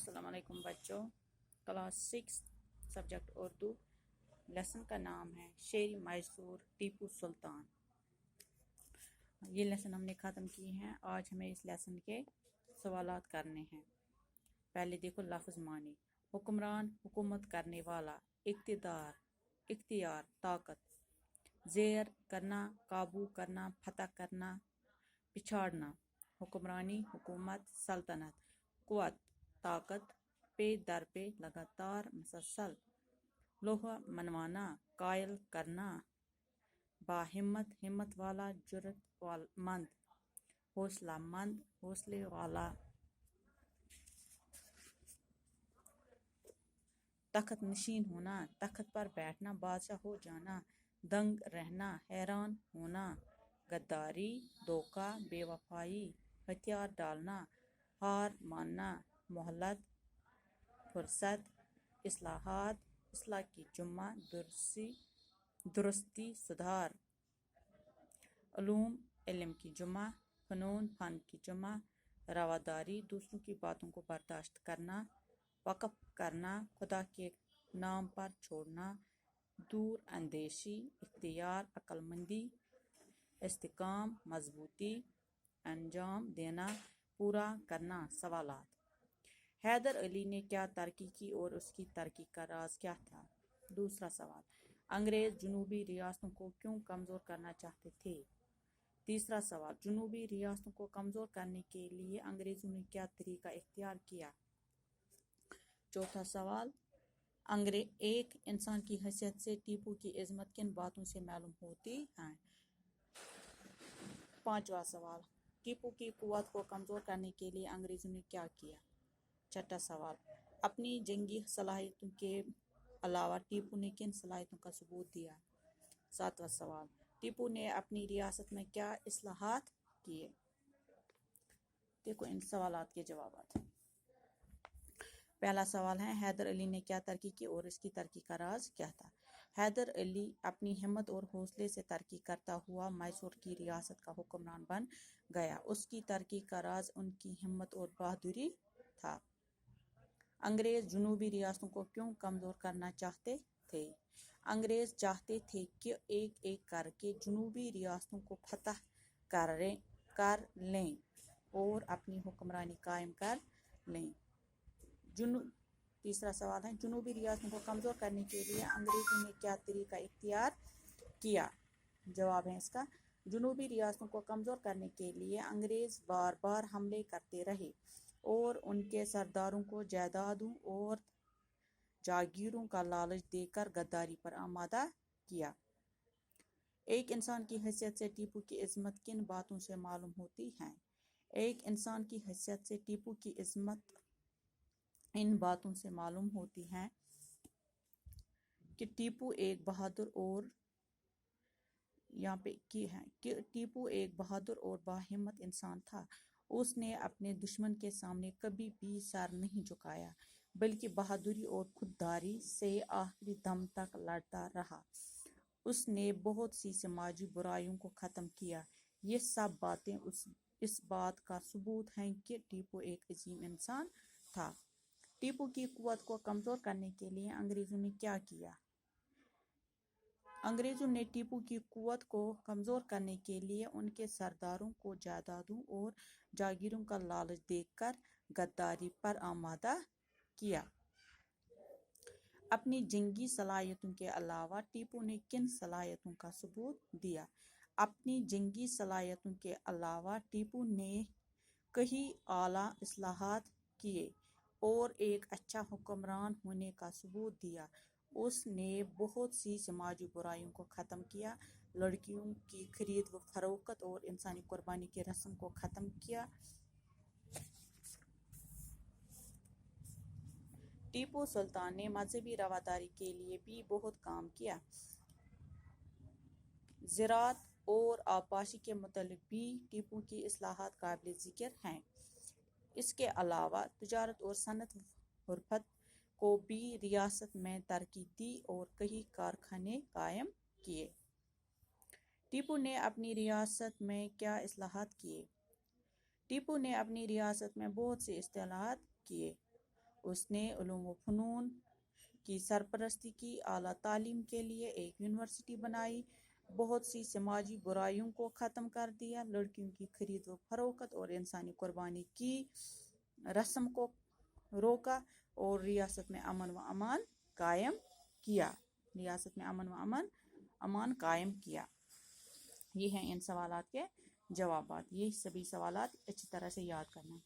अस्सलाम वालेकुम बच्चों। Class 6 subject Urdu. लेसन का नाम है शेर मैसूर टीपू सुल्तान। ये लेसन हमने ख़त्म किए हैं। आज हमें इस लेसन के सवालात करने हैं। पहले देखो लफ्ज़ मानी। हुक्मरान, हुकूमत करने वाला, इक़्तिदार, इख्तियार, ताकत, ज़ेर करना, काबू करना, फतह करना, पिछाड़ना, हुक्मरानी, हुकूमत, सल्तनत, क़ुव्वत, ताकत, पे दर पे, लगातार, मुसलसल, लोहा मनवाना, कायल करना, बाहिम्मत, हिम्मत वाला, जुर्रतमंद, हौसला मंद, हौसले वाला, तख्त नशीन होना, तख्त पर बैठना, बादशाह हो जाना, दंग रहना, हैरान होना, गद्दारी, धोखा, बेवफाई, हथियार डालना, हार मानना, मोहलत, फुर्सत, इस्लाहात, इस्लाह की जुम्मा, दुरुस्ती, सुधार, उलूम, इल्म की जुम्मा, फ़नून, फ़न की जुम्मा, रवादारी, दूसरों की बातों को बर्दाश्त करना, वक़्फ़ करना, खुदा के नाम पर छोड़ना, दूर अंदेशी, इख्तियार, अक्लमंदी, इस्तिकाम, मजबूती, अंजाम देना, पूरा करना। सवालात। हैदर अली ने क्या तरक्की की और उसकी तरक्की का राज क्या था? दूसरा सवाल, अंग्रेज जनूबी रियासतों को क्यों कमज़ोर करना चाहते थे? तीसरा सवाल, जनूबी रियासतों को कमज़ोर करने के लिए अंग्रेज़ों ने क्या तरीका इख्तियार किया? चौथा सवाल, एक इंसान की हैसियत से टीपू की इज़्ज़त किन बातों से मालूम होती है? पांचवा सवाल, टीपू की क़ुव्वत को कमज़ोर करने के लिए अंग्रेज़ों ने क्या किया? छठा सवाल, अपनी जंगी सलाहियतों के अलावा टीपू ने किन सलाहियतों का सबूत दिया? सातवां सवाल, टीपू ने अपनी रियासत में क्या इस्लाहात किए? देखो इन सवालात के जवाब। पहला सवाल है, हैदर अली ने क्या तरक्की की और इसकी तरक्की का राज क्या था? हैदर अली अपनी हिम्मत और हौसले से तरक्की करता हुआ मैसूर की रियासत का हुक्मरान बन गया। उसकी तरक्की का राज उनकी हिम्मत और बहादुरी था। अंग्रेज जनूबी रियासतों को क्यों कमज़ोर करना चाहते थे? अंग्रेज चाहते थे कि एक एक करके जनूबी रियासतों को फतह कर लें और अपनी हुक्मरानी कायम कर लें। तीसरा सवाल है, जनूबी रियासतों को कमज़ोर करने के लिए अंग्रेज़ों ने क्या तरीका इख्तियार किया? जवाब है इसका, जनूबी रियासतों को कमज़ोर करने के लिए अंग्रेज़ बार बार हमले करते रहे और उनके सरदारों को जायदादों और जागीरों का लालच देकर गद्दारी पर आमादा किया। एक इंसान की हैसियत से टीपू की इज़्ज़त किन बातों से मालूम होती है? एक इंसान की हैसियत से टीपू की इज़्ज़त इन बातों से मालूम होती है कि टीपू एक बहादुर और टीपू एक बहादुर और बाहिम्मत इंसान था। उसने अपने दुश्मन के सामने कभी भी सर नहीं झुकाया, बल्कि बहादुरी और खुददारी से आखिरी दम तक लड़ता रहा। उसने बहुत सी समाजी बुराइयों को ख़त्म किया। ये सब बातें इस बात का सबूत हैं कि टीपू एक अजीम इंसान था। टीपू की क़ुव्वत को कमज़ोर करने के लिए अंग्रेज़ों ने क्या किया? अंग्रेज़ों ने टीपू की क़ुव्वत को कमज़ोर करने के लिए उनके सरदारों को जायदादों और जागीरों का लालच देकर गद्दारी पर आमादा किया। अपनी जंगी सलाहियतों के अलावा टीपू ने किन सलाहियतों का सबूत दिया? अपनी जंगी सलाहियतों के अलावा टीपू ने कई आला इस्लाहात किए और एक अच्छा हुक्मरान होने का सबूत दिया। उसने बहुत सी समाजी बुराइयों को ख़त्म किया, लड़कियों की खरीद व फरोख्त और इंसानी कुर्बानी की रस्म को ख़त्म किया। टीपू सुल्तान ने मजहबी रवादारी के लिए भी बहुत काम किया। ज़राअत और आबपाशी के मुतालिक भी टीपू की इस्लाहात काबिल ज़िक्र हैं। इसके अलावा तिजारत और सनत हुर्फत को भी रियासत में तरक्की दी और कई कारखाने कायम किए। टीपू ने अपनी रियासत में क्या इस्लाहात किए? टीपू ने अपनी रियासत में बहुत से इस्लाहात किए। اس نے علوم و فنون کی سرپرستی کی، اعلیٰ تعلیم کے لیے ایک یونیورسٹی بنائی، بہت سی سماجی برائیوں کو ختم کر دیا، لڑکیوں کی خرید و فروخت اور انسانی قربانی کی رسم کو روکا، اور ریاست میں امن و امان قائم کیا۔ ریاست میں امن و امان قائم کیا۔ یہ ہیں ان سوالات کے جوابات۔ یہ سبھی سوالات اچھی طرح سے یاد کرنا۔